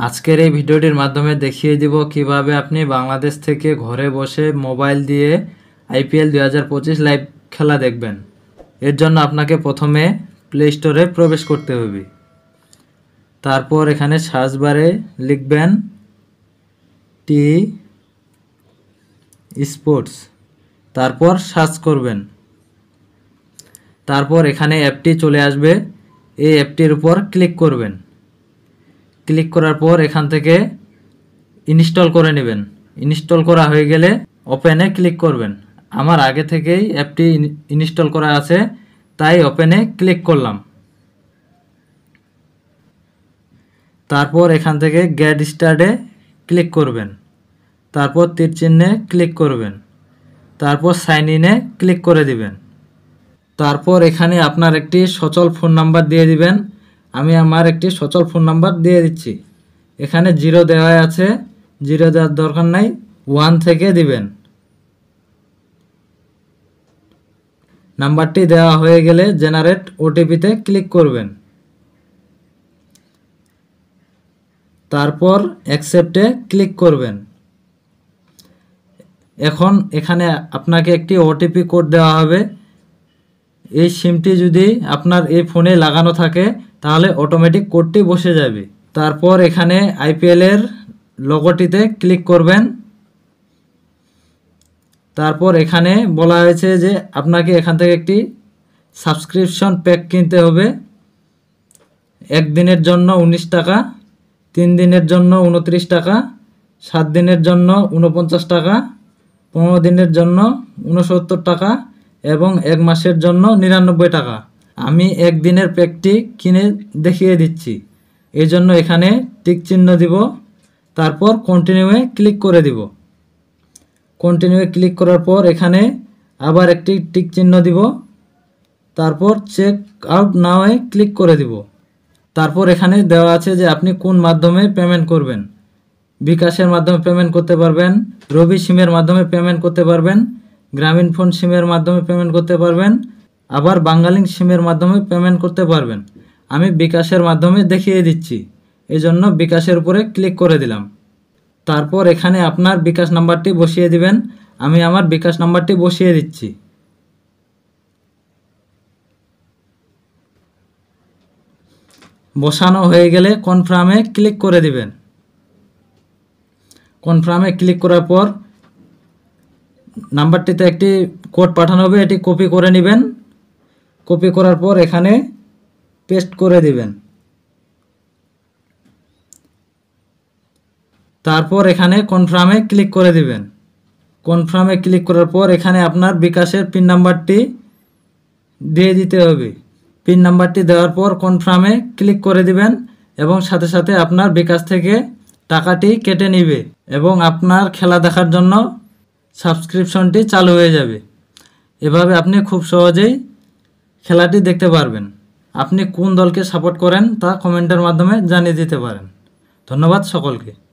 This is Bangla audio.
আজকের এই ভিডিওটির মাধ্যমে দেখিয়ে দিব কিভাবে আপনি বাংলাদেশ থেকে ঘরে বসে মোবাইল দিয়ে IPL 2025 লাইভ খেলা দেখবেন। এর জন্য আপনাকে প্রথমে প্লে স্টোরে প্রবেশ করতে হবে। তারপর এখানে সার্চ বারে লিখবেন টি স্পোর্টস, তারপর সার্চ করবেন। তারপর এখানে অ্যাপটি চলে আসবে, এই অ্যাপটির উপর ক্লিক করবেন। ক্লিক করার পর এখান থেকে ইনস্টল করে নেবেন। ইনস্টল করা হয়ে গেলে ওপেনে ক্লিক করবেন। আমার আগে থেকেই অ্যাপটি ইনস্টল করা আছে, তাই ওপেনে ক্লিক করলাম। তারপর এখান থেকে গেট স্টার্টে ক্লিক করবেন। তারপর তীর চিহ্নে ক্লিক করবেন। তারপর সাইন ইনে ক্লিক করে দিবেন। তারপর এখানে আপনার একটি সচল ফোন নাম্বার দিয়ে দিবেন। আমি আমার একটি সচল ফোন নাম্বার দিয়ে দিচ্ছি। এখানে 0 দেওয়া আছে, 0 দেওয়ার দরকার নাই, 1 থেকে দিবেন। নাম্বারটি দেওয়া হয়ে গেলে জেনারেট ওটিপিতে ক্লিক করবেন। তারপর অ্যাকসেপ্টে ক্লিক করবেন। এখন এখানে আপনাকে একটি ওটিপি কোড দেওয়া হবে। এই সিমটি যদি আপনার এই ফোনে লাগানো থাকে তাহলে অটোমেটিক কোডটি বসে যাবে। তারপর এখানে IPL এর লোগোটিতে ক্লিক করবেন। তারপর এখানে বলা হয়েছে যে আপনাকে এখান থেকে একটি সাবস্ক্রিপশন প্যাক কিনতে হবে। 1 দিনের জন্য 19 টাকা, 3 দিনের জন্য 29 টাকা, 7 দিনের জন্য 49 টাকা, 15 দিনের জন্য 69 টাকা এবং 1 মাসের জন্য 99 টাকা। আমি 1 দিনের প্যাকটি কিনে দেখিয়ে দিচ্ছি, এই জন্য এখানে টিক চিহ্ন দিব। তারপর কন্টিনিউয়ে ক্লিক করে দিব। কন্টিনিউয়ে ক্লিক করার পর এখানে আবার একটি টিক চিহ্ন দিব। তারপর চেক আউট নাওয়ে ক্লিক করে দিব। তারপর এখানে দেওয়া আছে যে আপনি কোন মাধ্যমে পেমেন্ট করবেন। বিকাশের মাধ্যমে পেমেন্ট করতে পারবেন, রবি সিমের মাধ্যমে পেমেন্ট করতে পারবেন, গ্রামীণ ফোন সিমের মাধ্যমে পেমেন্ট করতে পারবেন, আবার বাংলালিংক সিমের মাধ্যমে পেমেন্ট করতে পারবেন। আমি বিকাশের মাধ্যমে দেখিয়ে দিচ্ছি, এই জন্য বিকাশের উপরে ক্লিক করে দিলাম। তারপর এখানে আপনার বিকাশ নাম্বারটি বসিয়ে দিবেন। আমি আমার বিকাশ নাম্বারটি বসিয়ে দিচ্ছি। বসানো হয়ে গেলে কনফার্মে ক্লিক করে দিবেন। কনফার্মে ক্লিক করার পর নাম্বারটিতে একটি কোড পাঠানো হবে, এটি কপি করে নেবেন। কপি করার পর এখানে পেস্ট করে দিবেন। তারপর এখানে কনফার্মে ক্লিক করে দিবেন। কনফার্মে ক্লিক করার পর এখানে আপনার বিকাশের পিন নাম্বারটি দিয়ে দিতে হবে। পিন নাম্বারটি দেওয়ার পর কনফার্মে ক্লিক করে দিবেন এবং সাথে সাথে আপনার বিকাশ থেকে টাকাটি কেটে নিবে এবং আপনার খেলা দেখার জন্য সাবস্ক্রিপশনটি চালু হয়ে যাবে। এভাবে আপনি খুব সহজেই খেলাটি দেখতে পারবেন। আপনি কোন দলকে সাপোর্ট করেন তা কমেন্টের মাধ্যমে জানিয়ে দিতে পারেন। ধন্যবাদ সকলকে।